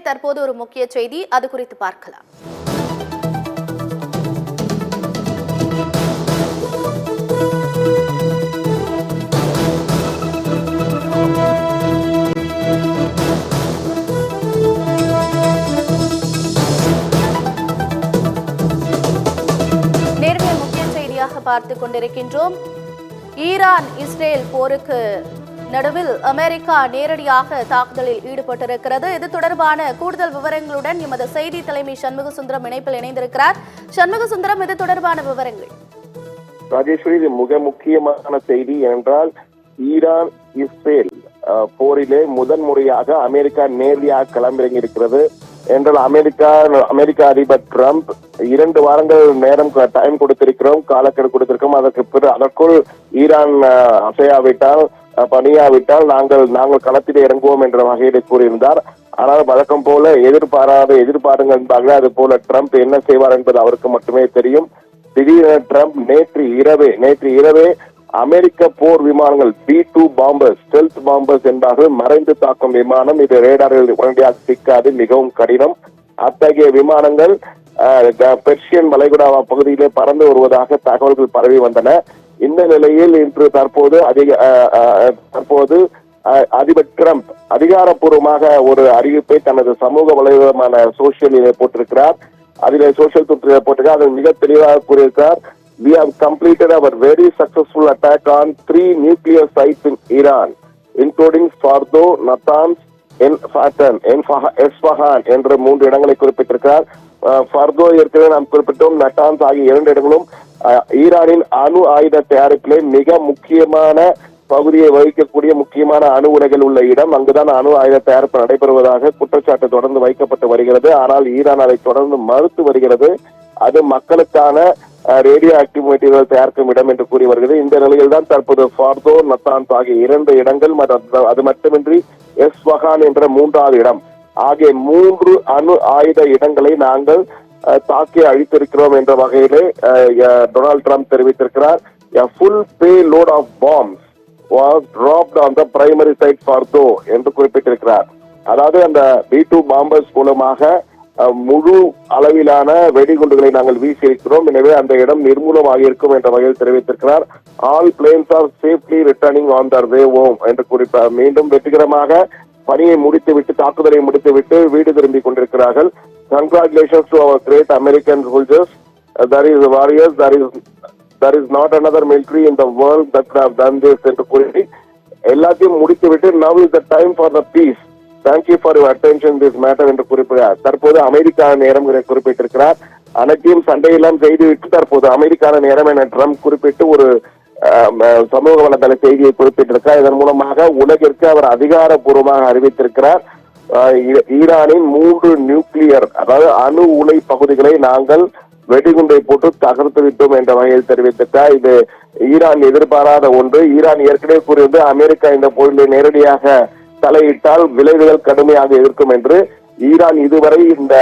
தற்போது ஒரு முக்கிய செய்தி, அது குறித்து பார்க்கலாம். பார்த்துக் கொண்டிருக்கின்றோம். ஈரான் இஸ்ரேல் போருக்கு நடுவில் அமெரிக்கா நேரடியாக தாக்குதலில் ஈடுபட்டிருக்கிறது. இது தொடர்பான கூடுதல் விவரங்களுடன் எமது செய்தி தலைமை சண்முக சுந்தரம் இணைப்பில் இணைந்திருக்கிறார். சண்முக சுந்தரம், இது தொடர்பான விவரங்கள். ராஜேஸ்வரி, இது மிக முக்கியமான செய்தி என்றால் ஈரான் இஸ்ரேல் போரிலே முதன்முறையாக அமெரிக்கா நேரடியாக களமிறங்கி இருக்கிறது என்றால் அமெரிக்க அதிபர் டிரம்ப் 2 வாரங்கள் நேரம் டைம் கொடுத்திருக்கிறோம், காலக்கெடு கொடுத்திருக்கோம். அதற்குள் ஈரான் அசையாவிட்டால் பணியாவிட்டால் நாங்கள் களத்தில் இறங்குவோம் என்ற வகையில் கூறியிருந்தார். ஆனால் வழக்கம் போல எதிர்பாருங்கள் என்பார்கள். அது போல டிரம்ப் என்ன செய்வார் என்பது அவருக்கு மட்டுமே தெரியும். திடீரென டிரம்ப் நேற்று இரவே அமெரிக்க போர் விமானங்கள் B-2 பாம்பர்ஸ், ஸ்டெல்த் பாம்பர்ஸ் என்பார்கள், மறைந்து தாக்கும் விமானம், இது ரேடாரில் உடனடியாக சிக்காது, மிகவும் கடினம். அத்தகைய விமானங்கள் பெர்ஷியன் வளைகுடா பகுதியிலே பறந்து வருவதாக தகவல்கள் பரவி வந்தன. இந்த நிலையில் இன்று தற்போது அதிபர் டிரம்ப் அதிகாரப்பூர்வமாக ஒரு அறிவிப்பை தனது சமூக வலைதளமான சோசியலிலே போட்டிருக்கிறார். அதில் மிக தெளிவாக கூறியிருக்கிறார். We have completed our very successful attack on 3 nuclear sites in Iran, including Fordo, Natanz, Esfahan என்ற 3 இடங்களை குறிப்பிட்டிருக்கிறார். ஃபர்தோ ஏற்கனவே நாம் குறிப்பிட்டோம், நட்டான்ஸ் ஆகிய 2 இடங்களும் ஈரானின் அணு ஆயுத தயாரிப்பிலே மிக முக்கியமான பகுதியை வகிக்கக்கூடிய முக்கியமான அணு உலைகள் உள்ள இடம். அங்குதான் அணு ஆயுத தயாரிப்பு நடைபெறுவதாக குற்றச்சாட்டு தொடர்ந்து வைக்கப்பட்டு வருகிறது. ஆனால் ஈரான் அதை தொடர்ந்து மறுத்து வருகிறது. அது மக்களுக்கான ரேடியோ ஆக்டிவ் மெட்டீரியல் தயாரிக்கும் இடம் என்று கூறி வருகிறது. இந்த நிலையில் தான் தற்போது ஃபார்தோ, நத்தான்ஸ் ஆகிய 2 இடங்கள், அது மட்டுமின்றி எஸ்வஹான் என்ற 3வது இடம் ஆகிய 3 அணு ஆயுத இடங்களை நாங்கள் தாக்கி அழித்திருக்கிறோம் என்ற வகையிலே டொனால்ட் ட்ரம்ப் தெரிவித்திருக்கிறார். A full payload of bombs was dropped on the primary site Fordo என்று குறிப்பிட்டிருக்கிறார். அதாவது அந்த B-2 பாம்பர்ஸ் மூலமாக முழு அளவிலான வெடிகுண்டுகளை நாங்கள் வீசியிருக்கிறோம், எனவே அந்த இடம் நிர்மூலமாக இருக்கும் என்ற வகையில் தெரிவித்திருக்கிறார். All planes are safely returning on their way home என்று குறிப்பார். மீண்டும் வெற்றிகரமாக பணியை முடித்துவிட்டு, தாக்குதலை முடித்துவிட்டு வீடு திரும்பிக் கொண்டிருக்கிறார்கள். Congratulations to our great American soldiers. There is warriors. There is not another military in the world that have done this என்று கூறி எல்லாத்தையும் முடித்துவிட்டு now is the time for the peace. Thank you for your attention this matter என்று குறிப்பிட்டார். தற்போது அமெரிக்கான நேரம் குறிப்பிட்டிருக்கிறார். அனைத்தையும் சண்டையெல்லாம் செய்துவிட்டு தற்போது அமெரிக்கான நேரம் என ட்ரம்ப் குறிப்பிட்டு ஒரு சமூக வலைதள செய்தியை குறிப்பிட்டிருக்கிறார். இதன் மூலமாக உலகிற்கு அவர் அதிகாரப்பூர்வமாக அறிவித்திருக்கிறார். ஈரானின் 3 நியூக்ளியர், அதாவது அணு உலை பகுதிகளை நாங்கள் வெடிகுண்டை போட்டு தகர்த்து விட்டோம் என்ற வகையில் தெரிவித்திருக்கிறார். இது ஈரான் எதிர்பாராத ஒன்று. ஈரான் ஏற்கனவே கூறியது அமெரிக்கா இந்த போரில் நேரடியாக தலையிட்டால் விளைவுகள் கடுமையாக இருக்கும் என்று. ஈரான் இதுவரை இந்த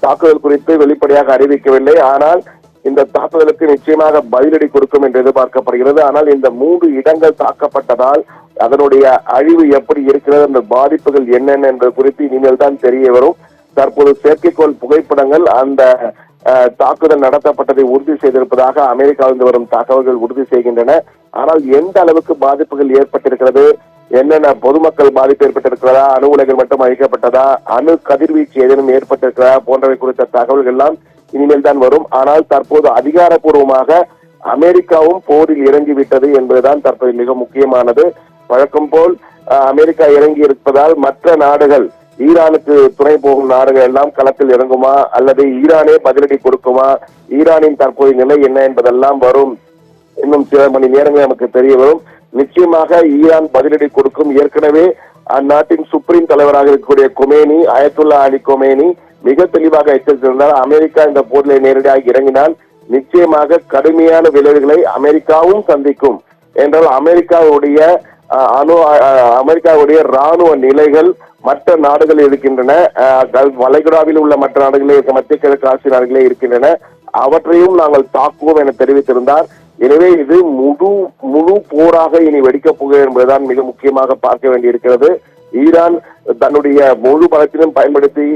தாக்குதல் குறித்து வெளிப்படையாக அறிவிக்கவில்லை. ஆனால் இந்த தாக்குதலுக்கு நிச்சயமாக பதிலடி கொடுக்கும் என்று எதிர்பார்க்கப்படுகிறது. ஆனால் இந்த 3 இடங்கள் தாக்கப்பட்டதால் அதனுடைய அழிவு எப்படி இருக்கிறது, அந்த பாதிப்புகள் என்னென்ன என்பது குறித்து இனிமேல் தான் தெரிய வரும். தற்போது செயற்கைக்கோள் புகைப்படங்கள் அந்த தாக்குதல் நடத்தப்பட்டதை உறுதி செய்திருப்பதாக அமெரிக்காவிலிருந்து வரும் தகவல்கள் உறுதி செய்கின்றன. ஆனால் எந்த அளவுக்கு பாதிப்புகள் ஏற்பட்டிருக்கிறது, என்னென்ன பொதுமக்கள் பாதிப்பு ஏற்பட்டிருக்கிறதா, அணு உலைகள் மட்டும் அழிக்கப்பட்டதா, அணு கதிர்வீச்சு ஏதேனும் ஏற்பட்டிருக்கிறதா போன்றவை குறித்த தகவல்கள் எல்லாம் இனிமேல் தான் வரும். ஆனால் தற்போது அதிகாரப்பூர்வமாக அமெரிக்காவும் போரில் இறங்கிவிட்டது என்பதுதான் தற்போது மிக முக்கியமானது. வழக்கம் போல் அமெரிக்கா இறங்கி இருப்பதால் மற்ற நாடுகள், ஈரானுக்கு துணை போகும் நாடுகள் எல்லாம் களத்தில் இறங்குமா அல்லது ஈரானே பதிலடி கொடுக்குமா, ஈரானின் தற்போதைய நிலை என்ன என்பதெல்லாம் வரும். இன்னும் சில மணி நேரங்கள் நமக்கு தெரிய வரும். நிச்சயமாக ஈரான் பதிலடி கொடுக்கும். ஏற்கனவே அந்நாட்டின் சுப்ரீம் தலைவராக இருக்கக்கூடிய கொமேனி, அயத்துல்லா அலி கொமேனி மிக தெளிவாக எச்சரித்திருந்தார். அமெரிக்கா இந்த போரில் நேரடியாக இறங்கினால் நிச்சயமாக கடுமையான விளைவுகளை அமெரிக்காவும் சந்திக்கும் என்றால் அமெரிக்காவுடைய ராணுவ நிலைகள் மற்ற நாடுகள் இருக்கின்றன, வளைகுடாவில் உள்ள மற்ற நாடுகளே, மத்திய கிழக்கு ஆசிய நாடுகளே இருக்கின்றன, அவற்றையும் நாங்கள் தாக்குவோம் என தெரிவித்திருந்தார். எனவே இது முழு போராக இனி வெடிக்கப் போகிறது என்பதுதான் மிக முக்கியமாக பார்க்க வேண்டியிருக்கிறது. ஈரான் தன்னுடைய முழு பலத்திலும் பயன்படுத்தி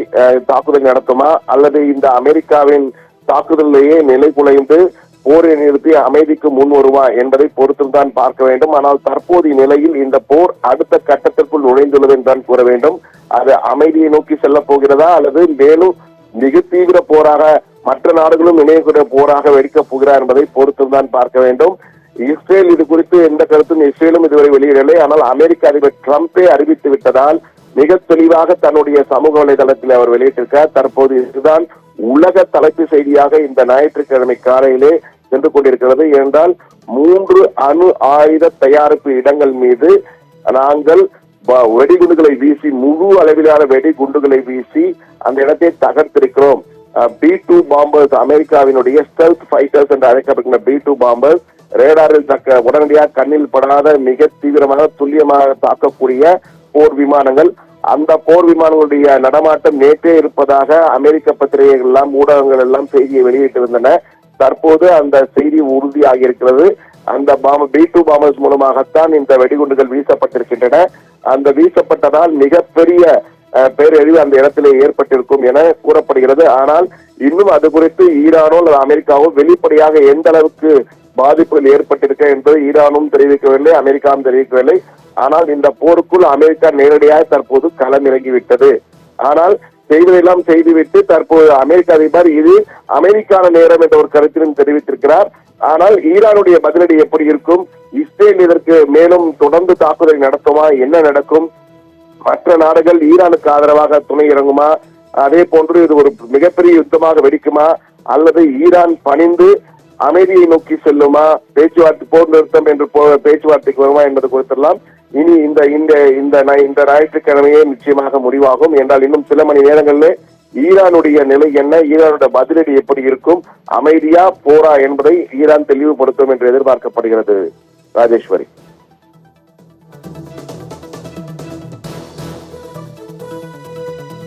தாக்குதல் நடத்துமா அல்லது இந்த அமெரிக்காவின் தாக்குதலிலேயே நிலை குலைந்து போரை நிறுத்தி அமைதிக்கு முன் வருமா என்பதை பொறுத்துதான் பார்க்க வேண்டும். ஆனால் தற்போதைய நிலையில் இந்த போர் அடுத்த கட்டத்திற்குள் நுழைந்துள்ளது என்றுதான் கூற வேண்டும். அது அமைதியை நோக்கி செல்ல போகிறதா அல்லது மேலும் மிக தீவிர போராக மற்ற நாடுகளும் இணையக்கூடிய போராக வெடிக்கப் போகிறார் என்பதை பொறுத்துதான் பார்க்க வேண்டும். இஸ்ரேல் இது குறித்து எந்த கருத்தும் இஸ்ரேலும் இதுவரை வெளியிடவில்லை. ஆனால் அமெரிக்க அதிபர் டிரம்பே அறிவித்து விட்டதால் மிக தெளிவாக தன்னுடைய சமூக வலைதளத்தில் அவர் வெளியிட்டிருக்கார். தற்போது இதுதான் உலக தலைப்பு செய்தியாக இந்த ஞாயிற்றுக்கிழமை காலையிலே சென்று கொண்டிருக்கிறது. ஏனென்றால் 3 அணு ஆயுத தயாரிப்பு இடங்கள் மீது நாங்கள் வெடிகுண்டுகளை வீசி முழு அளவிலான வெடிகுண்டுகளை வீசி அந்த இடத்தை தகர்த்திருக்கிறோம். B2 பாம்பர்ஸ், அமெரிக்காவினுடைய ஸ்டெல்த் ஃபைட்டர்ஸ் என்று அழைக்கப்படுகின்ற B2 பாம்பர்ஸ் ரேடாரில் உடனடியாக கண்ணில் படாத மிக தீவிரமாக துல்லியமாக தாக்கக்கூடிய போர் விமானங்கள். அந்த போர் விமானங்களுடைய நடமாட்டம் நேற்றே இருப்பதாக அமெரிக்க பத்திரிகைகள் எல்லாம் ஊடகங்கள் எல்லாம் செய்தியை வெளியிட்டிருந்தன. தற்போது அந்த செய்தி உறுதியாகி இருக்கிறது. அந்த B2 பாம்பர்ஸ் மூலமாகத்தான் இந்த வெடிகுண்டுகள் வீசப்பட்டிருக்கின்றன. அந்த வீசப்பட்டதால் மிகப்பெரிய பேரழிவு அந்த இடத்திலே ஏற்பட்டிருக்கும் என கூறப்படுகிறது. ஆனால் இன்னும் அது குறித்து ஈரானோ அல்லது அமெரிக்காவோ வெளிப்படையாக எந்த அளவுக்கு பாதிப்புகள் ஏற்பட்டிருக்க என்பது ஈரானும் தெரிவிக்கவில்லை, அமெரிக்காவும் தெரிவிக்கவில்லை. ஆனால் இந்த போருக்குள் அமெரிக்கா நேரடியாக தற்போது களமிறங்கிவிட்டது. ஆனால் செய்வதெல்லாம் செய்துவிட்டு தற்போது அமெரிக்க அதிபர் இது அமைதிக்கான நேரம் என்ற ஒரு கருத்திலும் தெரிவித்திருக்கிறார். ஆனால் ஈரானுடைய பதிலடி எப்படி இருக்கும்? இஸ்ரேல் இதற்கு மேலும் தொடர்ந்து தாக்குதல் நடத்துமா? என்ன நடக்கும்? மற்ற நாடுகள் ஈரானுக்கு ஆதரவாக துணை இறங்குமா? அதே போன்று இது ஒரு மிகப்பெரிய யுத்தமாக வெடிக்குமா அல்லது ஈரான் பணிந்து அமைதியை நோக்கி செல்லுமா? பேச்சுவார்த்தை போர் நிறுத்தம் என்று பேச்சுவார்த்தைக்கு வருமா என்பது குறித்தெல்லாம் இனி இந்த ஞாயிற்றுக்கிழமையே நிச்சயமாக முடிவாகும். என்றால் இன்னும் சில மணி நேரங்களில் ஈரானுடைய நிலை என்ன, ஈரானுடைய பதிலடி எப்படி இருக்கும், அமைதியா போரா என்பதை ஈரான் தெளிவுபடுத்தும் என்று எதிர்பார்க்கப்படுகிறது. ராஜேஸ்வரி.